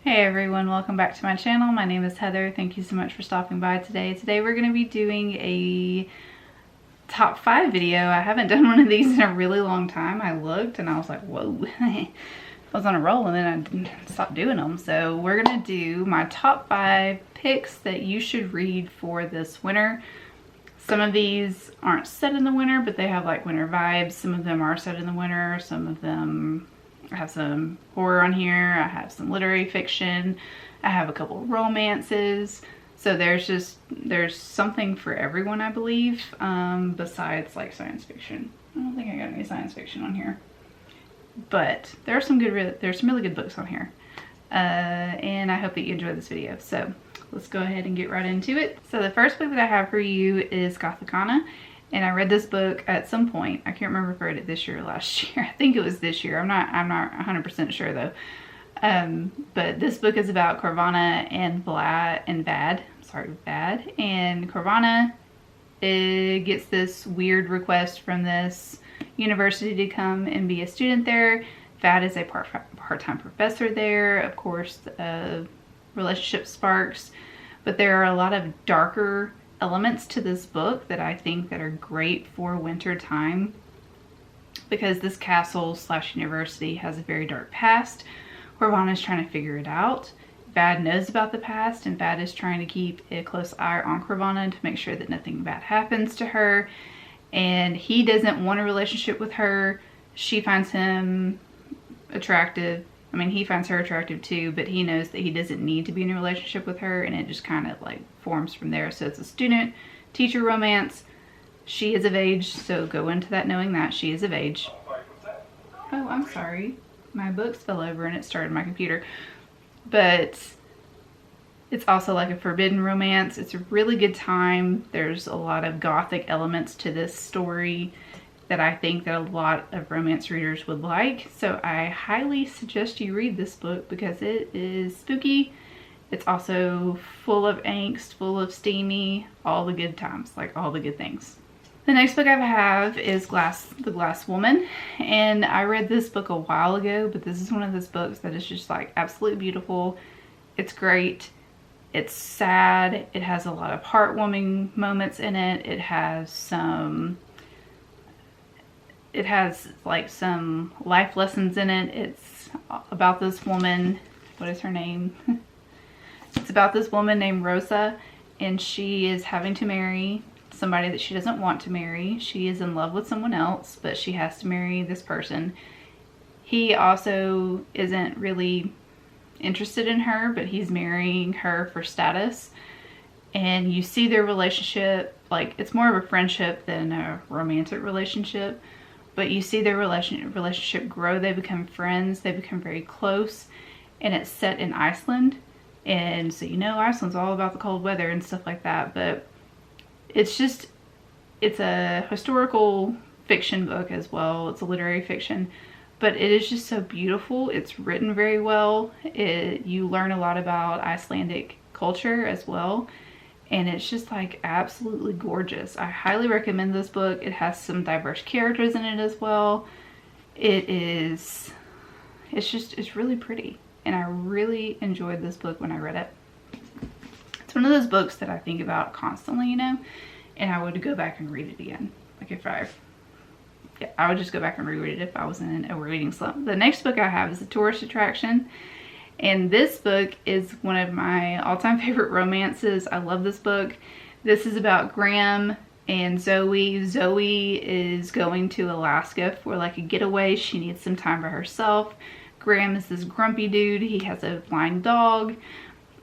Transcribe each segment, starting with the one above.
Hey everyone, welcome back to my channel. My name is Heather. Thank you so much for stopping by today. Today we're going to be doing a top 5 video. I haven't done one of these in a really long time. I looked and I was like, whoa. I was on a roll and then I didn't stop doing them. So we're going to do my top 5 picks that you should read for this winter. Some of these aren't set in the winter, but they have like winter vibes. Some of them are set in the winter. Some of them, I have some horror on here. I have some literary fiction. I have a couple romances. So there's something for everyone, I believe, besides like science fiction. I don't think I got any science fiction on here, but there's some really good books on here. And I hope that you enjoy this video. So let's go ahead and get right into it. So the first book that I have for you is Gothicana. And I read this book at some point. I can't remember if I read it this year or last year. I think it was this year. I'm not 100% sure though. But this book is about Corvana and Vad. And Corvana gets this weird request from this university to come and be a student there. Vad is a part-time professor there. Of course, relationship sparks, but there are a lot of darker elements to this book that I think that are great for winter time, because this castle / university has a very dark past. Corvana is trying to figure it out. Vad knows about the past, and Vad is trying to keep a close eye on Corvana to make sure that nothing bad happens to her. And he doesn't want a relationship with her. She finds him attractive. I mean, he finds her attractive too, but he knows that he doesn't need to be in a relationship with her, and it just kind of like forms from there. So it's a student-teacher romance. She is of age, so go into that knowing that she is of age. Oh, I'm sorry. My books fell over and it started my computer. But it's also like a forbidden romance. It's a really good time. There's a lot of gothic elements to this story that I think that a lot of romance readers would like. So I highly suggest you read this book because it is spooky. It's also full of angst, full of steamy, all the good times, like all the good things. The next book I have is The Glass Woman. And I read this book a while ago, but this is one of those books that is just like absolutely beautiful. It's great. It's sad. It has a lot of heartwarming moments in it. It has like some life lessons in it. It's about this woman. What is her name? It's about this woman named Rosa, and she is having to marry somebody that she doesn't want to marry. She is in love with someone else, but she has to marry this person. He also isn't really interested in her, but he's marrying her for status. And you see their relationship, like it's more of a friendship than a romantic relationship. But you see their relationship grow. They become friends. They become very close. And it's set in Iceland. And so, you know, Iceland's all about the cold weather and stuff like that. But it's a historical fiction book as well. It's a literary fiction. But it is just so beautiful. It's written very well. You learn a lot about Icelandic culture as well. And it's just like absolutely gorgeous. I highly recommend this book. It has some diverse characters in it as well. It's really pretty. And I really enjoyed this book when I read it. It's one of those books that I think about constantly, you know, and I would go back and read it again. Like I would just go back and reread it if I was in a reading slump. The next book I have is A Tourist Attraction. And this book is one of my all-time favorite romances. I love this book. This is about Graham and Zoe. Zoe is going to Alaska for like a getaway. She needs some time by herself. Graham is this grumpy dude. He has a blind dog,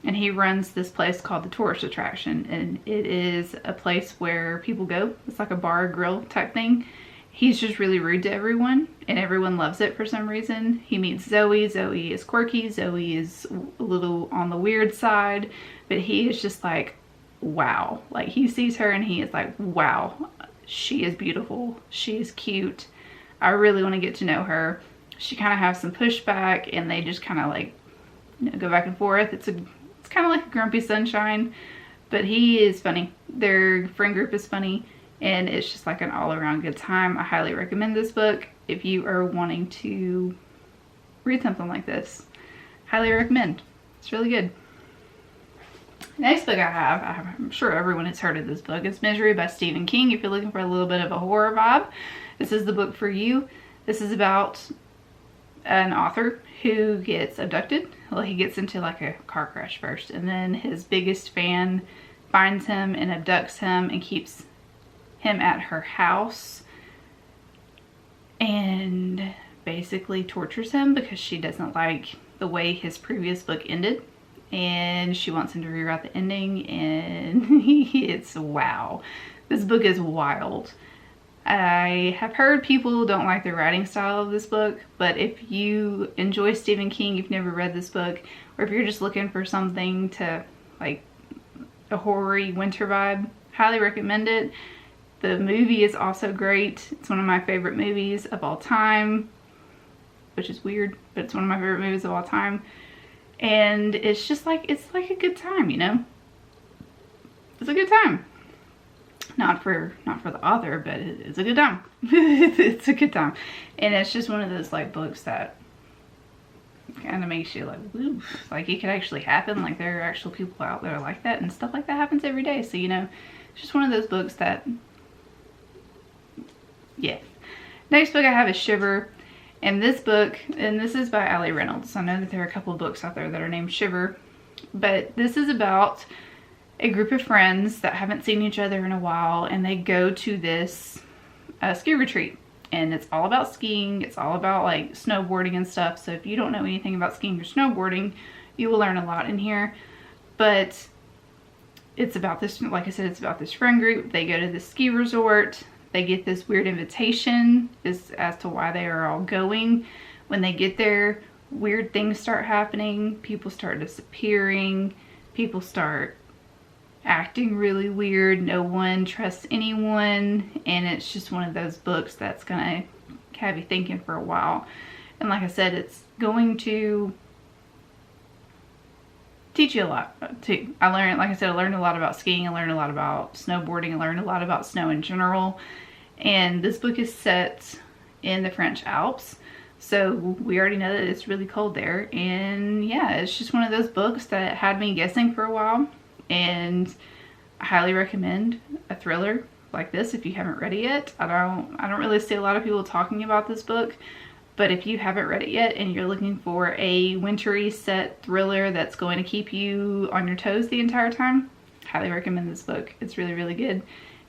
and he runs this place called the Tourist Attraction. And it is a place where people go. It's like a bar grill type thing. He's just really rude to everyone, and everyone loves it for some reason. He meets Zoe. Zoe is quirky. Zoe is a little on the weird side, but he is just like, wow. Like he sees her and he is like, wow, she is beautiful. She is cute. I really want to get to know her. She kind of has some pushback, and they just kind of like, you know, go back and forth. It's kind of like a Grumpy Sunshine, but he is funny. Their friend group is funny. And it's just like an all-around good time. I highly recommend this book if you are wanting to read something like this. Highly recommend. It's really good. Next book I have, I'm sure everyone has heard of this book. It's Misery by Stephen King. If you're looking for a little bit of a horror vibe, this is the book for you. This is about an author who gets abducted. Well, he gets into like a car crash first, and then his biggest fan finds him and abducts him and keeps him at her house and basically tortures him because she doesn't like the way his previous book ended, and she wants him to rewrite the ending. And it's wow, this book is wild. I have heard people don't like the writing style of this book, but if you enjoy Stephen King, you've never read this book, or if you're just looking for something to like a horror-y winter vibe, highly recommend it. The movie is also great. It's one of my favorite movies of all time, which is weird, but it's one of my favorite movies of all time. And it's just like, it's like a good time, you know? It's a good time. Not for the author, but it's a good time. It's a good time. And it's just one of those like books that kind of makes you like, woo, like it could actually happen. Like there are actual people out there like that, and stuff like that happens every day. So, you know, it's just one of those books that, yeah. Next book I have is Shiver. And this book, and this is by Allie Reynolds. I know that there are a couple of books out there that are named Shiver, but this is about a group of friends that haven't seen each other in a while, and they go to this ski retreat. And it's all about skiing. It's all about like snowboarding and stuff. So if you don't know anything about skiing or snowboarding, you will learn a lot in here. But it's about this, like I said, it's about this friend group. They go to the ski resort. They get this weird invitation as to why they are all going. When they get there, weird things start happening. People start disappearing. People start acting really weird. No one trusts anyone. And it's just one of those books that's gonna have you thinking for a while. And like I said, it's going to teach you a lot too. I learned a lot about skiing. I learned a lot about snowboarding. I learned a lot about snow in general. And this book is set in the French Alps, so we already know that it's really cold there. And yeah, it's just one of those books that had me guessing for a while, and I highly recommend a thriller like this if you haven't read it yet. I don't really see a lot of people talking about this book, but if you haven't read it yet and you're looking for a wintry set thriller that's going to keep you on your toes the entire time, highly recommend this book. It's really, really good,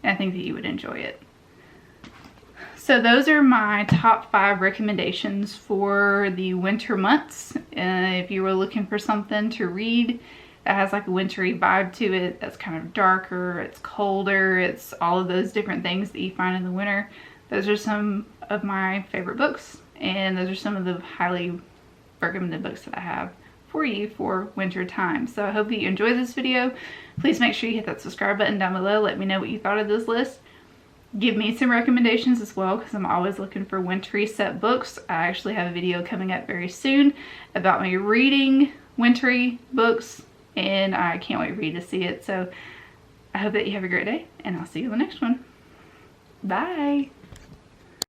and I think that you would enjoy it. So those are my top 5 recommendations for the winter months. If you were looking for something to read that has like a wintry vibe to it, that's kind of darker, it's colder, it's all of those different things that you find in the winter, those are some of my favorite books. And those are some of the highly recommended books that I have for you for winter time. So I hope that you enjoyed this video. Please make sure you hit that subscribe button down below. Let me know what you thought of this list. Give me some recommendations as well, because I'm always looking for wintry set books. I actually have a video coming up very soon about me reading wintry books, and I can't wait for you to see it. So I hope that you have a great day, and I'll see you in the next one. Bye.